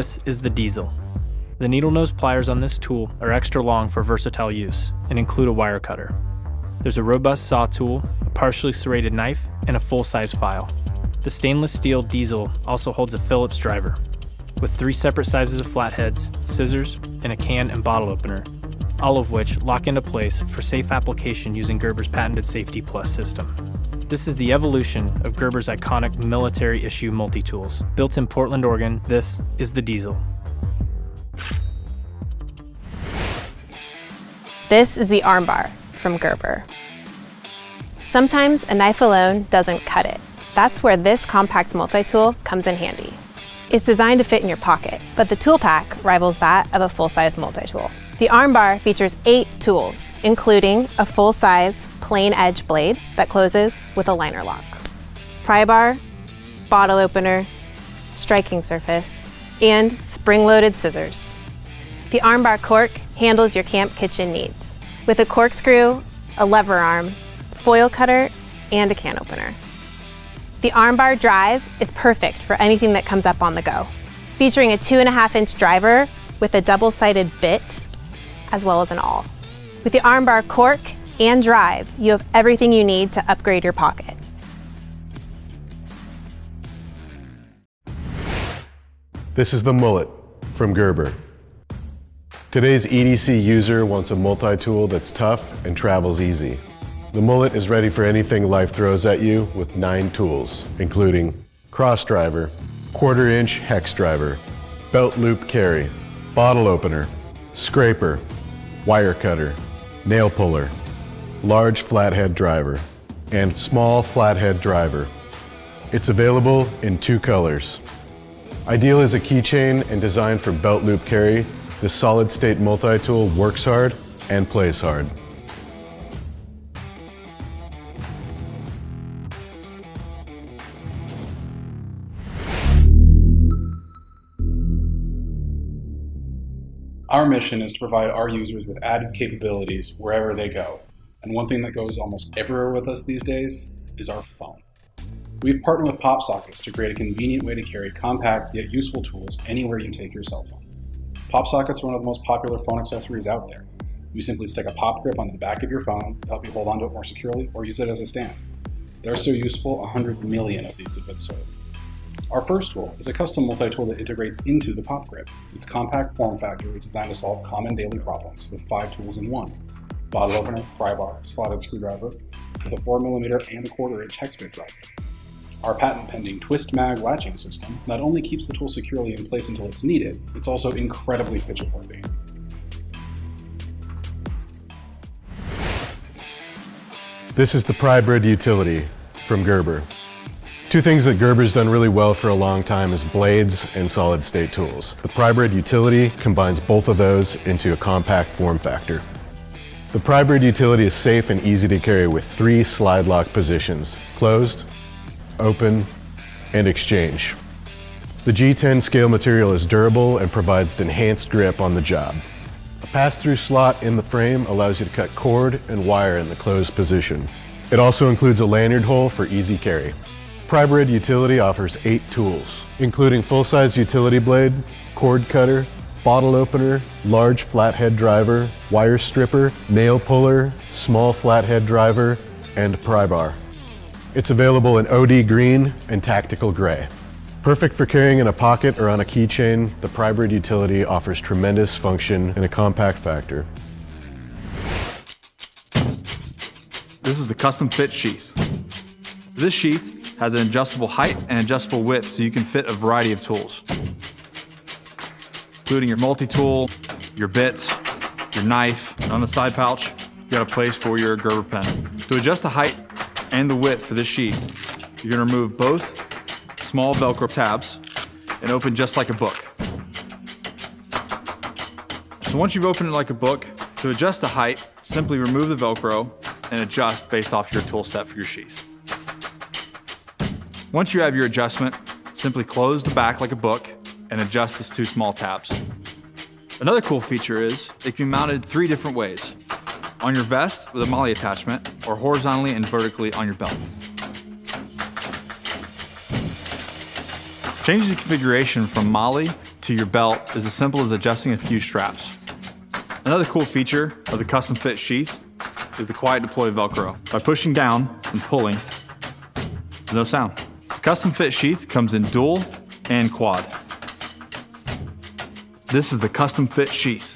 This is the Diesel. The needle nose pliers on this tool are extra long for versatile use and include a wire cutter. There's a robust saw tool, a partially serrated knife, and a full-size file. The stainless steel Diesel also holds a Phillips driver, with 3 separate sizes of flatheads, scissors, and a can and bottle opener, all of which lock into place for safe application using Gerber's patented Safety Plus system. This is the evolution of Gerber's iconic military-issue multi-tools. Built in Portland, Oregon, this is the Diesel. This is the armbar from Gerber. Sometimes a knife alone doesn't cut it. That's where this compact multi-tool comes in handy. It's designed to fit in your pocket, but the tool pack rivals that of a full-size multi-tool. The armbar features 8 tools, including a full-size plain edge blade that closes with a liner lock, pry bar, bottle opener, striking surface, and spring-loaded scissors. The armbar cork handles your camp kitchen needs with a corkscrew, a lever arm, foil cutter, and a can opener. The armbar drive is perfect for anything that comes up on the go, featuring a 2.5-inch driver with a double-sided bit, as well as an awl. With the armbar cork and drive, you have everything you need to upgrade your pocket. This is the Mullet from Gerber. Today's EDC user wants a multi-tool that's tough and travels easy. The Mullet is ready for anything life throws at you with 9 tools, including cross driver, 1/4-inch hex driver, belt loop carry, bottle opener, scraper, wire cutter, nail puller, large flathead driver, and small flathead driver. It's available in 2 colors. Ideal as a keychain and designed for belt loop carry, this solid-state multi-tool works hard and plays hard. Our mission is to provide our users with added capabilities wherever they go. And one thing that goes almost everywhere with us these days is our phone. We've partnered with PopSockets to create a convenient way to carry compact yet useful tools anywhere you take your cell phone. PopSockets are one of the most popular phone accessories out there. You simply stick a pop grip onto the back of your phone to help you hold onto it more securely or use it as a stand. They're so useful, 100 million of these have been sold. Our first tool is a custom multi-tool that integrates into the pop grip. Its compact form factor is designed to solve common daily problems with 5 tools in one. Bottle opener, pry bar, slotted screwdriver, with a 4mm and a 1/4-inch hex bit driver. Our patent-pending twist mag latching system not only keeps the tool securely in place until it's needed, it's also incredibly fidget-worthy. This is the Prybrid Utility from Gerber. 2 things that Gerber's done really well for a long time is blades and solid-state tools. The Prybrid Utility combines both of those into a compact form factor. The Prybrid Utility is safe and easy to carry with 3 slide lock positions: closed, open, and exchange. The G10 scale material is durable and provides enhanced grip on the job. A pass-through slot in the frame allows you to cut cord and wire in the closed position. It also includes a lanyard hole for easy carry. Prybrid Utility offers 8 tools, including full-size utility blade, cord cutter, bottle opener, large flathead driver, wire stripper, nail puller, small flathead driver, and pry bar. It's available in OD green and tactical gray. Perfect for carrying in a pocket or on a keychain, the Prybrid Utility offers tremendous function and a compact factor. This is the custom fit sheath. This sheath has an adjustable height and adjustable width so you can fit a variety of tools, including your multi-tool, your bits, your knife, and on the side pouch, you got a place for your Gerber pen. To adjust the height and the width for this sheath, you're gonna remove both small Velcro tabs and open just like a book. So once you've opened it like a book, to adjust the height, simply remove the Velcro and adjust based off your tool set for your sheath. Once you have your adjustment, simply close the back like a book and adjust these 2 small tabs. Another cool feature is it can be mounted 3 different ways: on your vest with a MOLLE attachment, or horizontally and vertically on your belt. Changing the configuration from MOLLE to your belt is as simple as adjusting a few straps. Another cool feature of the custom fit sheath is the quiet deploy Velcro. By pushing down and pulling, there's no sound. The custom fit sheath comes in dual and quad. This is the custom fit sheath.